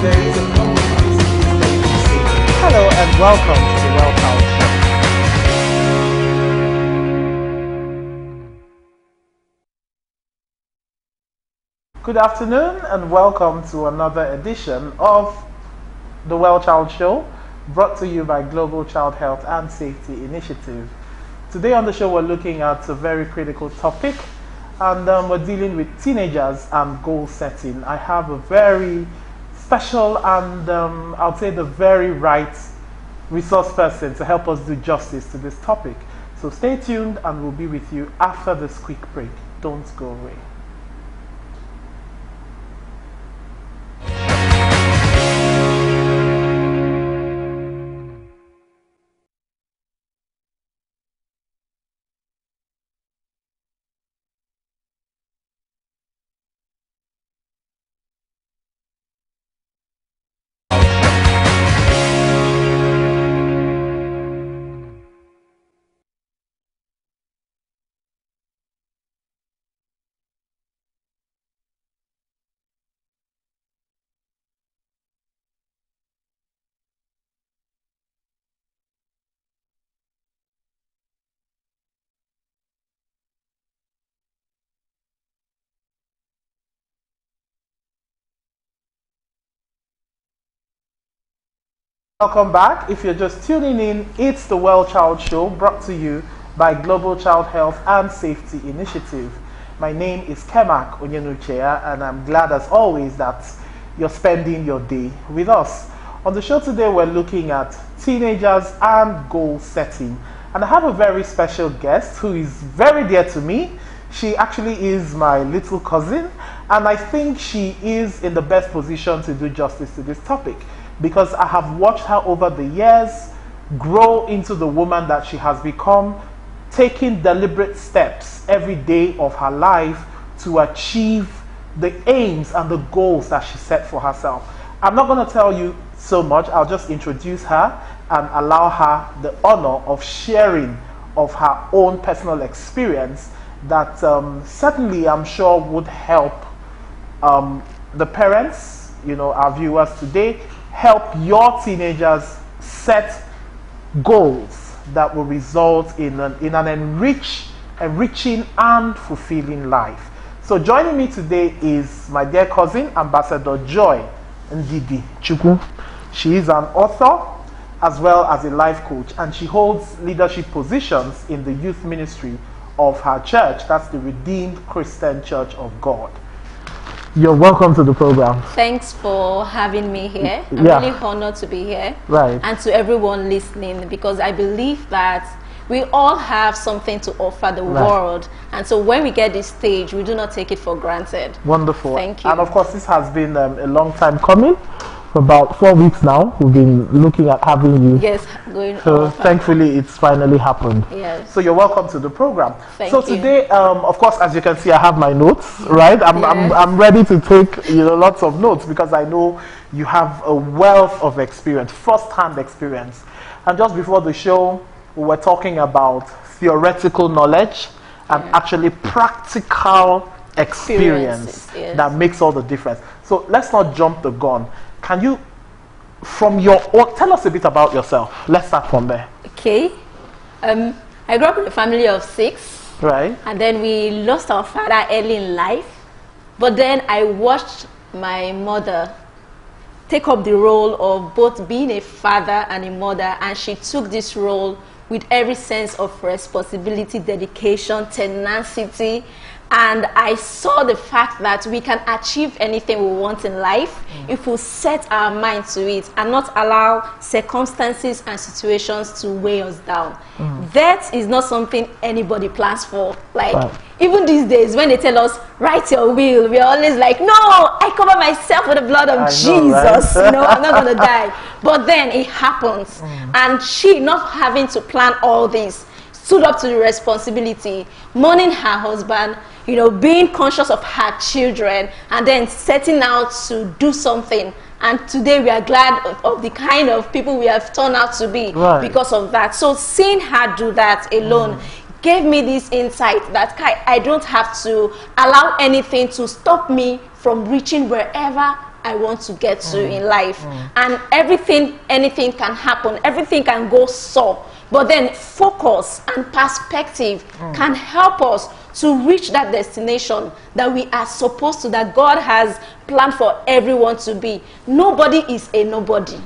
there is a common principle that you say. Hello and welcome to the Well Child Show. Good afternoon and welcome to another edition of the Well Child Show, brought to you by Global Child Health and Safety Initiative. Today on the show we're looking at a very critical topic, and we're dealing with teenagers and goal setting. I have a very special and I'll say the very right resource person to help us do justice to this topic. So stay tuned and we'll be with you after this quick break. Don't go away. Welcome back. If you're just tuning in, it's the Well Child Show, brought to you by Global Child Health and Safety Initiative. My name is Kemak Onyenuchea, and I'm glad as always that you're spending your day with us. On the show today, we're looking at teenagers and goal setting. And I have a very special guest who is very dear to me. She actually is my little cousin, and I think she is in the best position to do justice to this topic, because I have watched her over the years grow into the woman that she has become, taking deliberate steps every day of her life to achieve the aims and the goals that she set for herself. I'm not going to tell you so much. I'll just introduce her and allow her the honor of sharing of her own personal experience that certainly I'm sure would help the parents, our viewers today, help your teenagers set goals that will result in an enriching and fulfilling life. So joining me today is my dear cousin, Ambassador Joy Ndidi Chukwu. She is an author as well as a life coach, and she holds leadership positions in the youth ministry of her church. That's the Redeemed Christian Church of God. You're welcome to the program. Thanks for having me here. I'm really honored to be here. Right. And to everyone listening, because I believe that we all have something to offer the world. And so when we get this stage, we do not take it for granted. Wonderful. Thank you. And of course, this has been a long time coming. For about 4 weeks now, we've been looking at having you. Yes, going so on. Thankfully, it's finally happened. Yes. So you're welcome to the program. Thank you. Today, of course, as you can see, I have my notes, right? I'm ready to take lots of notes, because I know you have a wealth of experience, first-hand experience. And just before the show, we were talking about theoretical knowledge and actually practical experience that makes all the difference. So let's not jump the gun. Can you, tell us a bit about yourself? Let's start from there. Okay. I grew up in a family of 6. Right. And then we lost our father early in life. But then I watched my mother take up the role of both being a father and a mother, and she took this role with every sense of responsibility, dedication, tenacity. And I saw the fact that we can achieve anything we want in life if we set our mind to it and not allow circumstances and situations to weigh us down. That is not something anybody plans for. Even these days, when they tell us, write your will, we're always like, no, I cover myself with the blood of Jesus. I'm not going to die. But then it happens. And she, not having to plan all this, stood up to the responsibility, mourning her husband, being conscious of her children, and then setting out to do something. And today we are glad of the kind of people we have turned out to be because of that. So seeing her do that alone gave me this insight that I don't have to allow anything to stop me from reaching wherever I want to get to in life. And anything can happen, everything can go so. But then focus and perspective can help us to reach that destination that we are supposed to, that God has planned for everyone to be. Nobody is a nobody.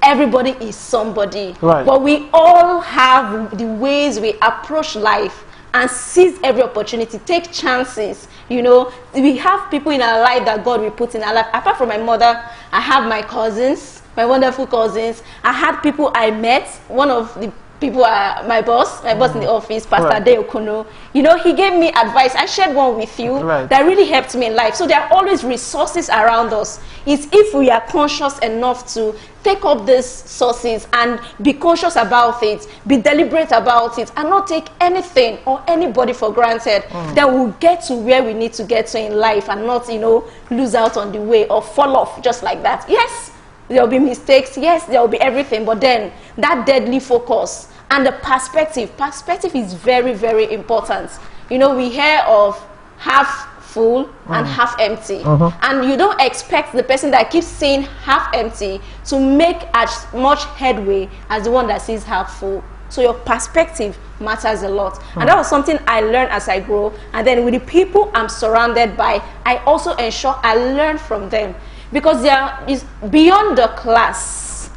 Everybody is somebody. Right. But we all have the ways we approach life and seize every opportunity, take chances. You know, we have people in our life that God will put in our life. Apart from my mother, I have my cousins, my wonderful cousins. I had people I met. One of the people are my boss in the office, Pastor Deokono. You know, he gave me advice. I shared one with you that really helped me in life. So there are always resources around us. It's if we are conscious enough to take up these sources and be conscious about it, be deliberate about it, and not take anything or anybody for granted, then we'll get to where we need to get to in life and not, you know, lose out on the way or fall off just like that. Yes, there will be mistakes. Yes, there will be everything. But then that deadly focus and the perspective is very, very important. You know, we hear of half full and half empty. And you don't expect the person that keeps saying half empty to make as much headway as the one that says half full. So your perspective matters a lot. And that was something I learned as I grow. And then with the people I'm surrounded by, I also ensure I learn from them. Because there is, beyond the class,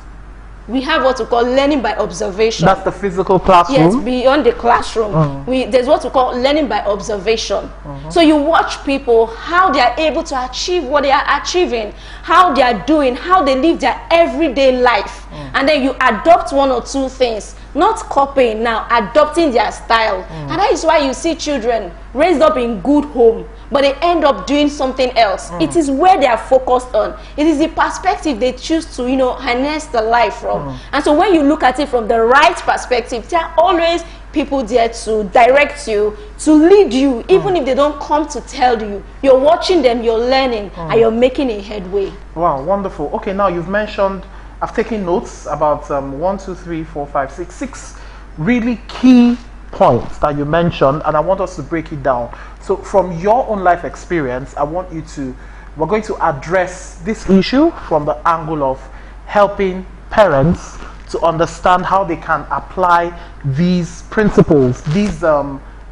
we have what we call learning by observation. That's the physical classroom? Yes, beyond the classroom. There's what we call learning by observation. So you watch people, how they are able to achieve what they are achieving, how they are doing, how they live their everyday life. And then you adopt one or two things, not copying now, adopting their style. And that is why you see children raised up in good home, but they end up doing something else. It is where they are focused on. It is the perspective they choose to, you know, harness the life from. And so when you look at it from the right perspective, there are always people there to direct you, to lead you, even if they don't come to tell you. You're watching them, you're learning, and you're making a headway. Wow, wonderful. Okay, now you've mentioned, I've taken notes about 1, 2, 3, 4, 5, 6 really key points that you mentioned, and I want us to break it down. So from your own life experience, we're going to address this issue from the angle of helping parents to understand how they can apply these principles, these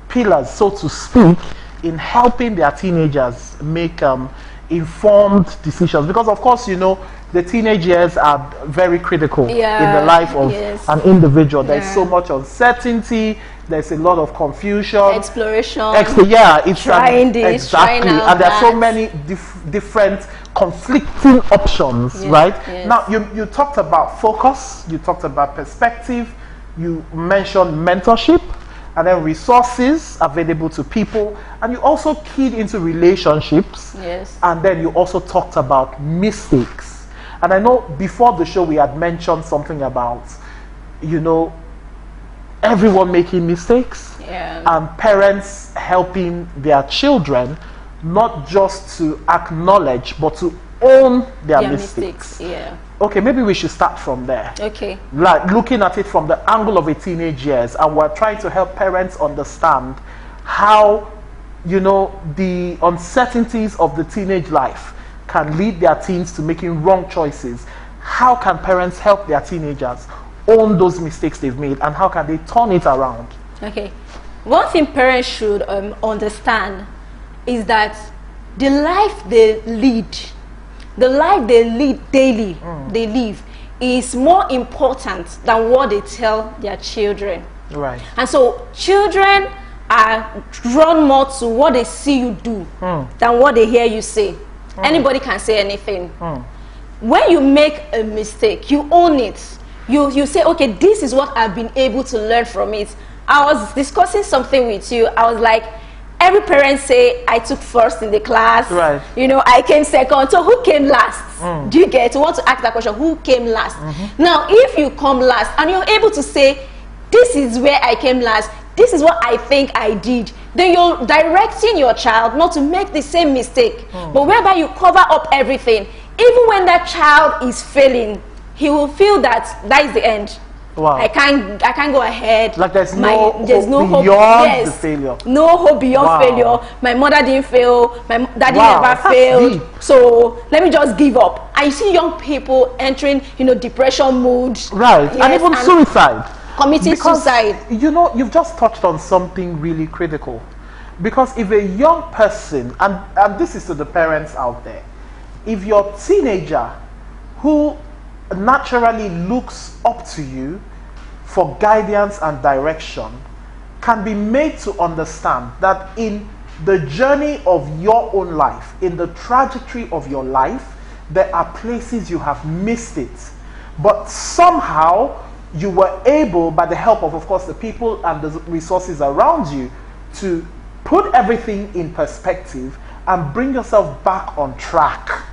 pillars, so to speak, in helping their teenagers make informed decisions. Because of course, you know, the teenage years are very critical in the life of an individual. There's so much uncertainty, there's a lot of confusion, exploration, it's trying this, exactly, trying out and there are so that. many different conflicting options, right? Now you talked about focus, you talked about perspective, you mentioned mentorship, and then resources available to people, and you also keyed into relationships, and then you also talked about mistakes. And I know before the show we had mentioned something about, you know, everyone making mistakes, and parents helping their children not just to acknowledge but to own their mistakes. Okay, maybe we should start from there. Okay. Like looking at it from the angle of a teenage years, and we're trying to help parents understand how, you know, the uncertainties of the teenage life can lead their teens to making wrong choices. How can parents help their teenagers own those mistakes they've made, and how can they turn it around? Okay. One thing parents should understand is that the life they lead, daily, they live, is more important than what they tell their children. Right. And so children are drawn more to what they see you do than what they hear you say. Anybody can say anything. When you make a mistake, you own it. You say, okay, this is what I've been able to learn from it. I was discussing something with you. I was like, every parent say, I took first in the class. Right. You know, I came second. So who came last? Do you get? You want to ask that question, who came last? Now, if you come last and you're able to say, this is where I came last, this is what I think I did, then you're directing your child not to make the same mistake. But whereby you cover up everything, even when that child is failing, he will feel that that is the end. Wow. I can't go ahead. Like there's no hope hope beyond yes, the failure. No hope beyond Wow. failure. My mother didn't fail. My daddy Wow, never that's failed. deep. So let me just give up. I see young people entering, depression mood. Right, Yes, and even suicide. committing suicide. You've just touched on something really critical. Because if a young person, and this is to the parents out there, if your teenager who naturally looks up to you for guidance and direction can be made to understand that in the journey of your own life, in the trajectory of your life, there are places you have missed it. But somehow you were able, by the help of course, the people and the resources around you, to put everything in perspective and bring yourself back on track.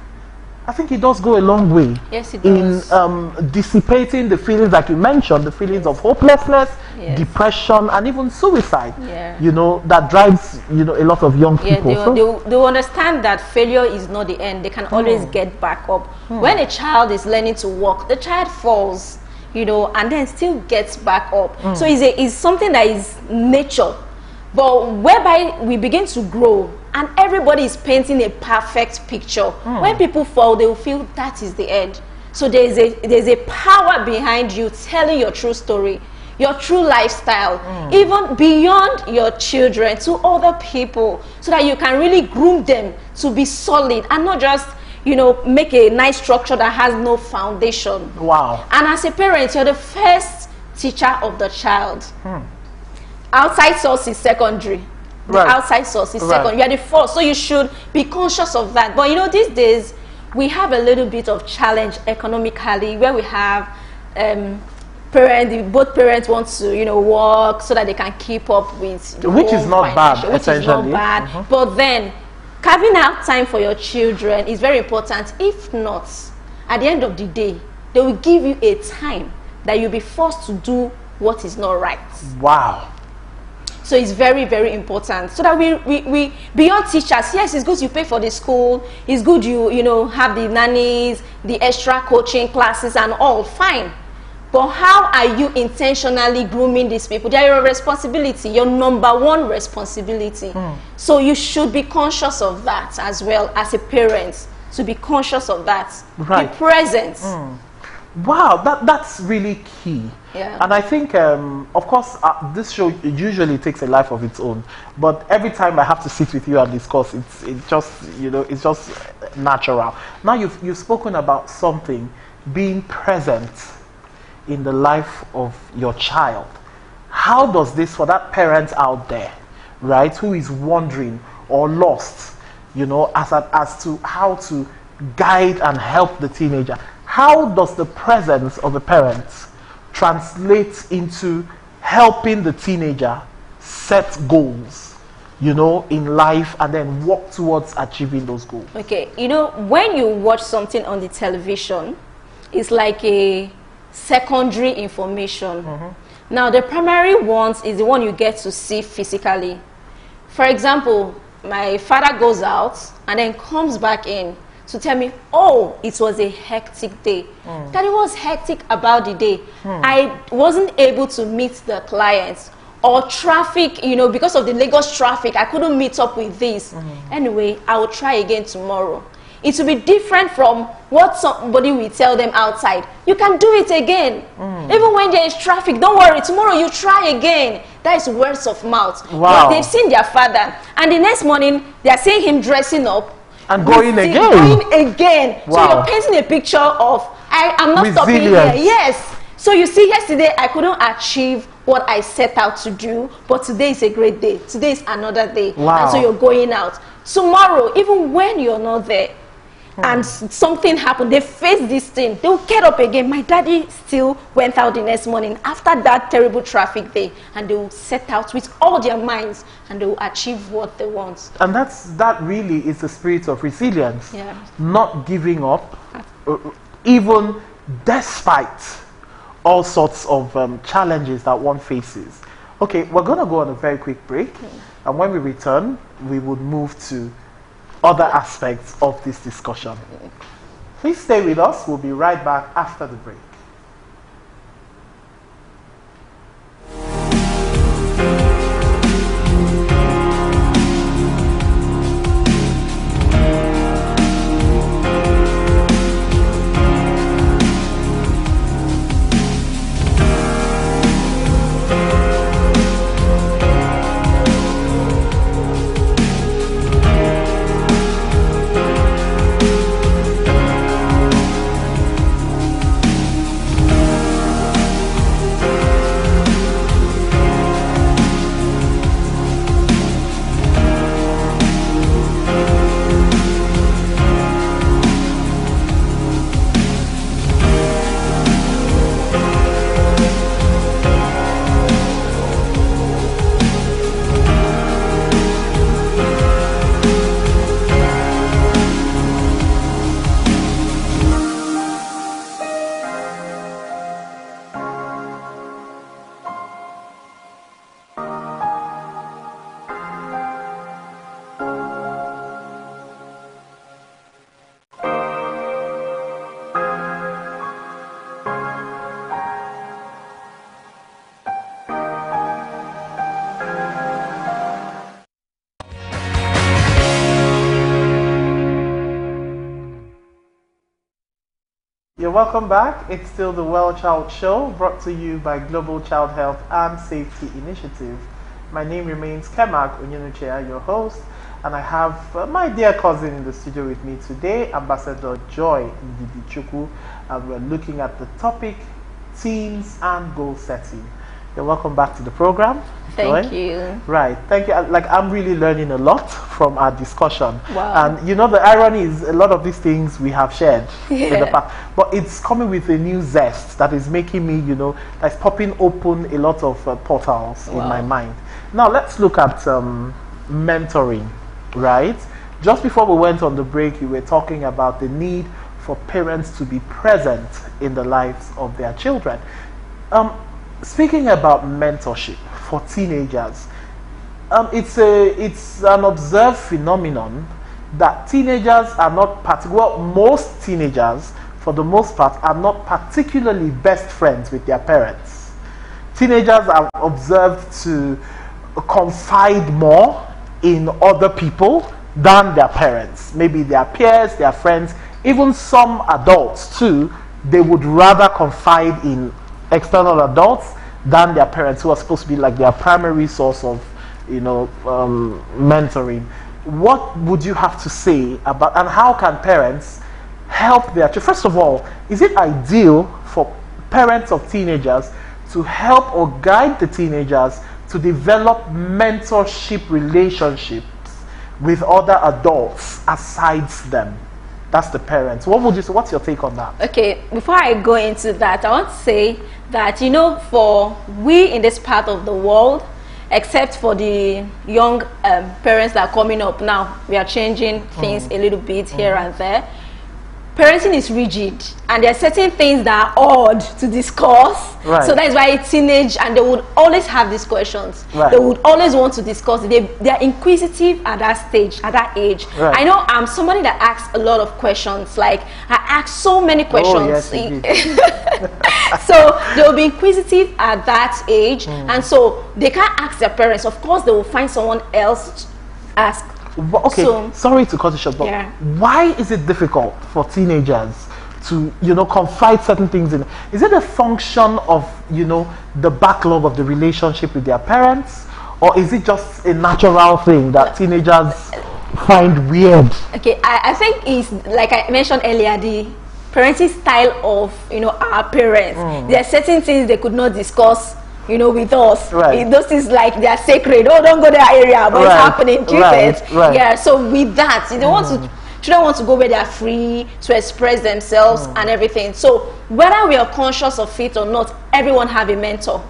I think it does go a long way. Yes, it does. In dissipating the feelings that you mentioned, the feelings of hopelessness, yes, depression, and even suicide. Yeah. That drives a lot of young Yeah, people. they understand that failure is not the end. They can always get back up. When a child is learning to walk, the child falls, and then still gets back up. So it's something that is nature, but whereby we begin to grow. And everybody is painting a perfect picture. When people fall, they will feel that is the end. So there's a power behind you telling your true story, your true lifestyle, even beyond your children, to other people, so that you can really groom them to be solid and not just, make a nice structure that has no foundation. Wow. And as a parent, you're the first teacher of the child. Outside source is secondary. The outside source is second. You are the first, so you should be conscious of that. But these days we have a little bit of challenge economically, where we have both parents want to work so that they can keep up with the which is not bad, which is not bad. But then carving out time for your children is very important. If not, at the end of the day, they will give you a time that you'll be forced to do what is not right. Wow. So it's very, very important. So that we beyond teachers, yes, it's good you pay for the school. It's good you have the nannies, the extra coaching classes and all, fine. But how are you intentionally grooming these people? They are your responsibility, your number one responsibility. So you should be conscious of that as well as a parent, to be conscious of that. Right. Be present. Wow, that's really key. Yeah. And I think, of course, this show usually takes a life of its own. But every time I have to sit with you and discuss, it's just natural. Now you've spoken about something, being present in the life of your child. How does this, for that parent out there, right, who is wondering or lost, as to how to guide and help the teenager, how does the presence of the parents translate into helping the teenager set goals, in life, and then work towards achieving those goals? Okay, when you watch something on the television, it's like a secondary information. Now, the primary ones is the one you get to see physically. For example, my father goes out and then comes back in to tell me, oh, it was a hectic day. That it was hectic about the day. I wasn't able to meet the clients, or traffic, because of the Lagos traffic, I couldn't meet up with this. Anyway, I will try again tomorrow. It will be different from what somebody will tell them outside. You can do it again. Even when there is traffic, don't worry, tomorrow you try again. That is words of mouth. Wow. But they've seen their father, and the next morning, they are seeing him dressing up, and going again. Going again. Wow. So you're painting a picture of, I'm not stopping here. Resilience. Yes. So you see, yesterday I couldn't achieve what I set out to do, but today is a great day. Today is another day. Wow. And so you're going out. Tomorrow, even when you're not there, and something happened, they face this thing, they'll get up again. My daddy still went out the next morning after that terrible traffic day, and they will set out with all their minds, and they will achieve what they want. And that really is the spirit of resilience. Yeah. Not giving up, even despite all sorts of challenges that one faces. Okay, we're going to go on a very quick break, and when we return, we would move to other aspects of this discussion. Please stay with us. We'll be right back after the break. You're welcome back. It's still the Well Child Show, brought to you by Global Child Health and Safety Initiative. My name remains Kemak Onyenuchea, your host, and I have my dear cousin in the studio with me today, Ambassador Joy Ndidi Chukwu, and we're looking at the topic, teens and goal setting. You're welcome back to the program. Thank Joy. you. Right, thank you. Like, I'm really learning a lot from our discussion. Wow. And you know, the irony is a lot of these things we have shared in the Yeah. past, but it's coming with a new zest that is making me, you know, that's popping open a lot of portals in Wow. my mind. Now, let's look at mentoring, right? Just before we went on the break, you were talking about the need for parents to be present in the lives of their children. Speaking about mentorship for teenagers, it's an observed phenomenon that teenagers are not well, most teenagers, for the most part, are not particularly best friends with their parents. Teenagers are observed to confide more in other people than their parents, maybe their peers, their friends, even some adults too. They would rather confide in external adults than their parents, who are supposed to be like their primary source of, you know, mentoring. What would you have to say about, and how can parents help their children? First of all, is it ideal for parents of teenagers to help or guide the teenagers to develop mentorship relationships with other adults aside them? That's the parents. What would you say? What's your take on that? Okay, before I go into that, I want to say that, you know, for we in this part of the world, except for the young parents that are coming up now, we are changing things a little bit here and there. Parenting is rigid, and there are certain things that are odd to discuss. Right. So that is why teenage, and they would always have these questions. Right. They would always want to discuss. They are inquisitive at that stage, at that age. Right. I know I'm somebody that asks a lot of questions. Like, I ask so many questions. Oh, yes, you did. So they'll be inquisitive at that age, and so they can't ask their parents. Of course, they will find someone else to ask. Okay, So, sorry to cut you short, but yeah. why is it difficult for teenagers to, you know, confide certain things in? Is it a function of, you know, the backlog of the relationship with their parents, or is it just a natural thing that teenagers find weird? Okay, I think it's like I mentioned earlier, the parenting style of, you know, our parents. There are certain things they could not discuss, you know, with us. Right. Those things like they are sacred. Oh, don't go that area, but it's happening. Do you Right. get? Right. Yeah. So with that, you don't want to. Children want to go where they are free to express themselves and everything. So whether we are conscious of it or not, everyone have a mentor.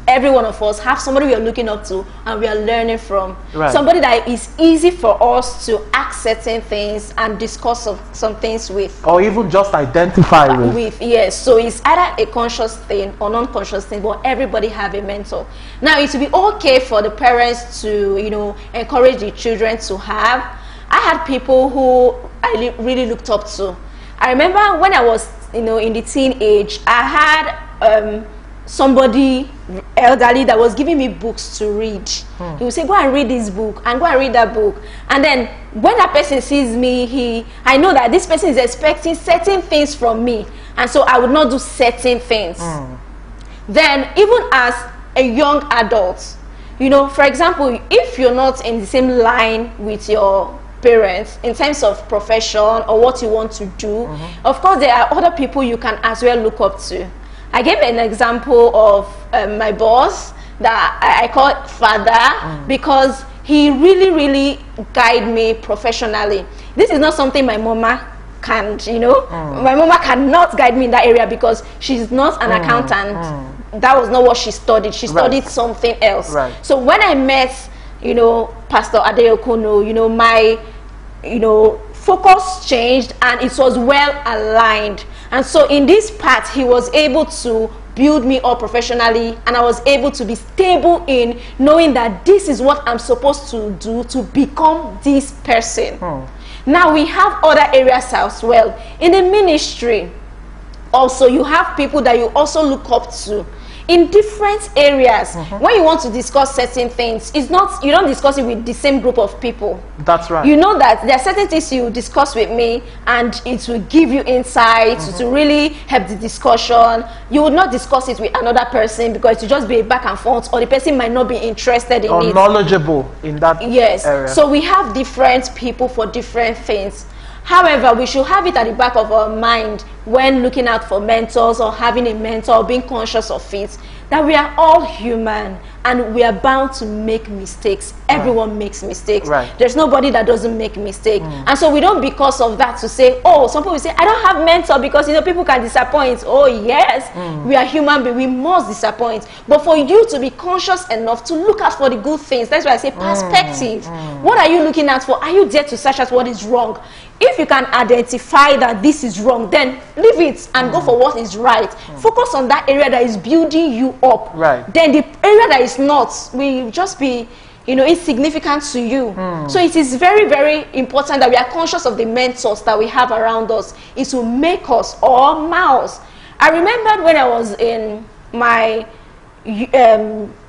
Every one of us have somebody we are looking up to and we are learning from. Right. Somebody that is easy for us to ask certain things and discuss some things with. Or even just identify with? Yes, so it's either a conscious thing or non-conscious thing, but everybody have a mentor. Now, it would be okay for the parents to, you know, encourage the children to have. I had people who I really looked up to. I remember when I was, you know, in the teen age, I had somebody elderly that was giving me books to read. He would say, go and read this book and go and read that book. And then when that person sees me, I know that this person is expecting certain things from me, and so I would not do certain things. Then even as a young adult, you know, for example, if you're not in the same line with your parents in terms of profession or what you want to do, of course there are other people you can as well look up to. I gave an example of my boss that I call father, because he really guided me professionally. This is not something my mama can, you know, my mama cannot guide me in that area because she's not an accountant. That was not what she studied. She studied something else. Right. So when I met, you know, Pastor Adeokono, you know, my, you know, focus changed and it was well aligned. And so in this part, he was able to build me up professionally, and I was able to be stable in knowing that this is what I'm supposed to do to become this person. Now we have other areas as well. In the ministry, also you have people that you also look up to. in different areas. When you want to discuss certain things, it's not, you don't discuss it with the same group of people. That's right. You know that there are certain things you discuss with me and it will give you insight, to really help the discussion. You would not discuss it with another person because it will just be a back and forth, or the person might not be interested in or it. knowledgeable in that area. So we have different people for different things. However, we should have it at the back of our mind when looking out for mentors or having a mentor, or being conscious of it, that we are all human and we are bound to make mistakes. Everyone makes mistakes. There's nobody that doesn't make mistakes. And so we don't, because of that, to say, oh, some people say, I don't have mentor because, you know, people can disappoint. Oh, yes, we are human, but we must disappoint. But for you to be conscious enough to look out for the good things, that's why I say perspective. What are you looking out for? Are you there to search out what is wrong? If you can identify that this is wrong, then leave it and go for what is right. Focus on that area that is building you up. Then the area that is not will just be, you know, insignificant to you. So it is very, very important that we are conscious of the mentors that we have around us. It will make us all mouse. I remembered when I was in my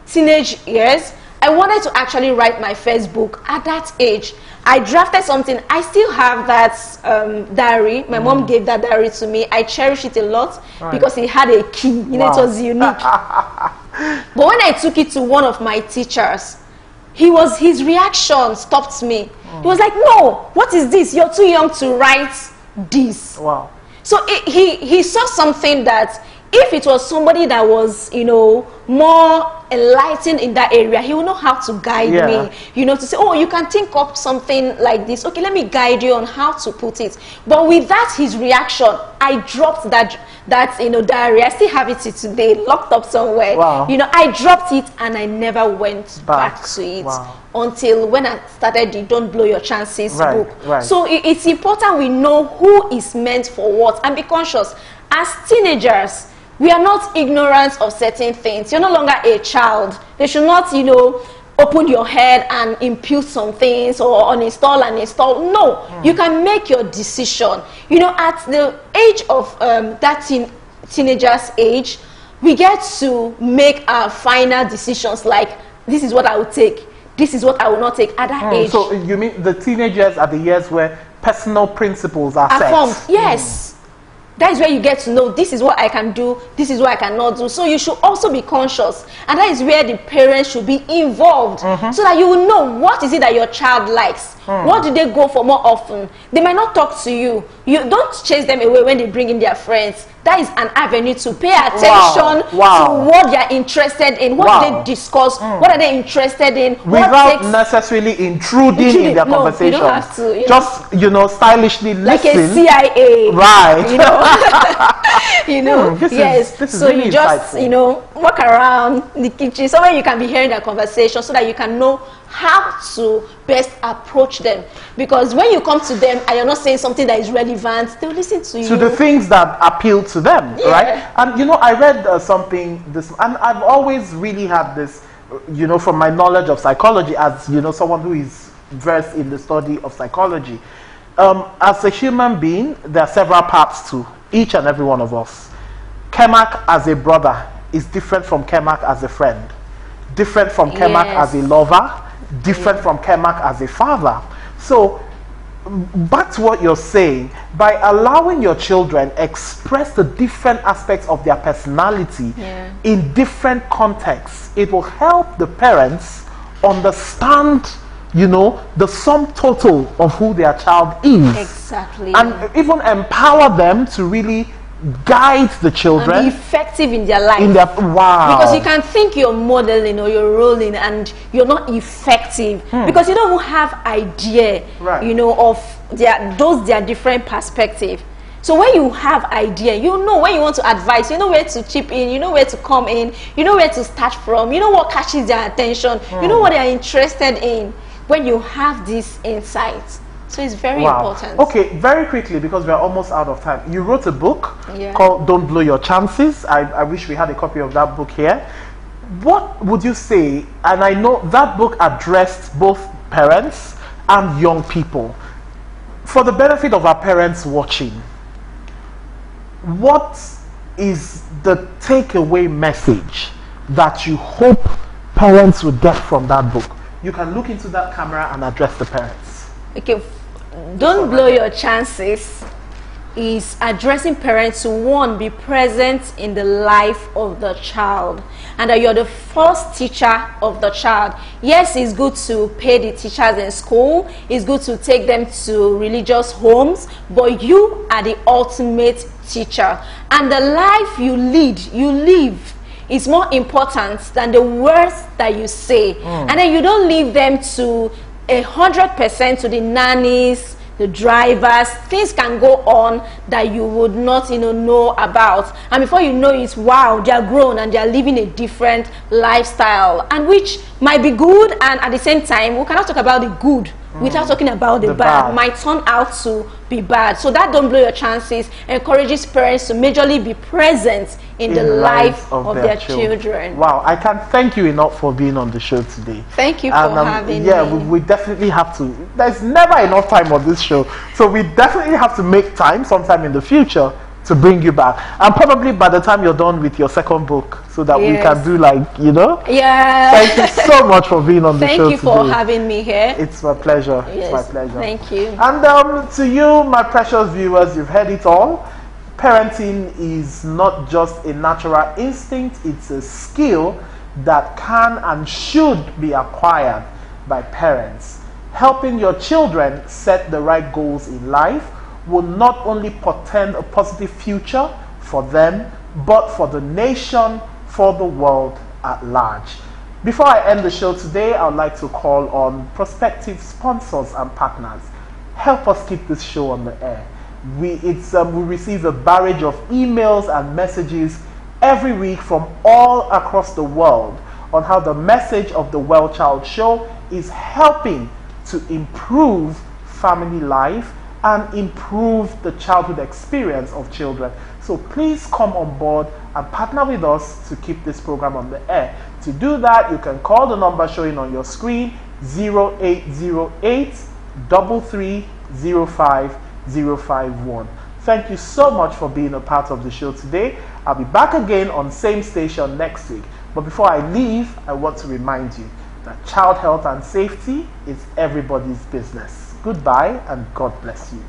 teenage years, I wanted to actually write my first book. At that age, I drafted something. I still have that diary. My mom gave that diary to me. I cherish it a lot because it had a key. You know, it was unique. But when I took it to one of my teachers, his reaction stopped me. He was like, no, what is this? You're too young to write this. Wow. So he saw something that if it was somebody that was, you know, more enlightened in that area, he would know how to guide me, you know, to say, oh, you can think up something like this. Okay, let me guide you on how to put it. But with that, his reaction, I dropped that you know, diary. I still have it today, locked up somewhere. You know, I dropped it and I never went back to it until when I started the Don't Blow Your Chances book. So it's important we know who is meant for what and be conscious. As teenagers, we are not ignorant of certain things. You're no longer a child. They should not, you know, open your head and impute some things or uninstall and install. No, you can make your decision. You know, at the age of that teenager's age, we get to make our final decisions like, this is what I will take, this is what I will not take at that age. So you mean the teenagers are the years where personal principles are set? Formed. Yes. That is where you get to know this is what I can do, this is what I cannot do. So you should also be conscious. And that is where the parents should be involved so that you will know what is it that your child likes. What do they go for more often? They might not talk to you. You don't chase them away when they bring in their friends. That is an avenue to pay attention to what they are interested in. What do they discuss? What are they interested in? Without necessarily intruding in their conversation. You don't have to. Just, you know, stylishly listen. Like a CIA. Right. You know. You know. This is so really you just, insightful. you know, walk around the kitchen, somewhere you can be hearing their conversation so that you can know how to best approach them. Because when you come to them and you're not saying something that is relevant, they'll listen to you. To the things that appeal to them, right? And you know, I read something this, and I've always really had this, you know, from my knowledge of psychology, as you know, someone who is versed in the study of psychology. As a human being, there are several parts to each and every one of us. Kemak as a brother is different from Kemak as a friend, different from Kemak as a lover, different from Kemak as a father. So back to what you're saying, by allowing your children express the different aspects of their personality in different contexts, it will help the parents understand, you know, the sum total of who their child is. Exactly. And even empower them to really guide the children. And be effective in their life. Because you can think you're modeling or you're rolling and you're not effective because you don't have idea, you know, of their different perspective. So when you have idea, you know when you want to advise, you know where to chip in, you know where to come in, you know where to start from, you know what catches their attention, you know what they are interested in when you have these insights. So it's very important. Okay, very quickly, because we're almost out of time. You wrote a book called Don't Blow Your Chances. I wish we had a copy of that book here. What would you say, and I know that book addressed both parents and young people. For the benefit of our parents watching, what is the takeaway message that you hope parents will get from that book? You can look into that camera and address the parents. Okay, don't blow your chances. Is addressing parents to, one, be present in the life of the child, and that you're the first teacher of the child. Yes, it's good to pay the teachers in school, it's good to take them to religious homes, but you are the ultimate teacher, and the life you live is more important than the words that you say. And then you don't leave them to 100% to the nannies, the drivers. Things can go on that you would not know about, and before you know it, wow, they are grown and they are living a different lifestyle, and which might be good, and at the same time we cannot talk about the good without talking about the bad. Might turn out to be bad. So that don't blow your chances encourages parents to majorly be present in the life of their children. Wow, I can't thank you enough for being on the show today. Thank you for having me. Yeah, we definitely have to. There's never enough time on this show, so we definitely have to make time sometime in the future to bring you back, and probably by the time you're done with your second book, so that we can do Yeah. Thank you so much for being on the show today. Thank you for having me here. It's my pleasure. Yes, it's my pleasure. Thank you. And to you, my precious viewers, you've heard it all. Parenting is not just a natural instinct, it's a skill that can and should be acquired by parents. Helping your children set the right goals in life will not only portend a positive future for them, but for the nation, for the world at large. Before I end the show today, I would like to call on prospective sponsors and partners. Help us keep this show on the air. We receive a barrage of emails and messages every week from all across the world on how the message of the Well Child Show is helping to improve family life and improve the childhood experience of children. So please come on board and partner with us to keep this program on the air. To do that, you can call the number showing on your screen, 0808 3305 051. Thank you so much for being a part of the show today. I'll be back again on same station next week. But before I leave, I want to remind you that child health and safety is everybody's business. Goodbye and God bless you.